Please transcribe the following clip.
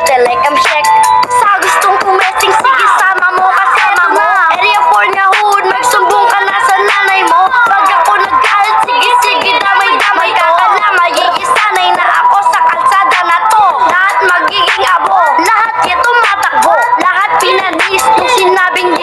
Telecom check. Sa gustong tumesting, sige sama mo kasama mo. Area 4 nga hood, magsumbong ka na sa nanay mo. Pag ako nagalit, sige sige damay-damay ka na. Magigisanay na ako sa kalsada na to. Lahat magiging abo, lahat ito matakbo. Lahat pinanis nung sinabing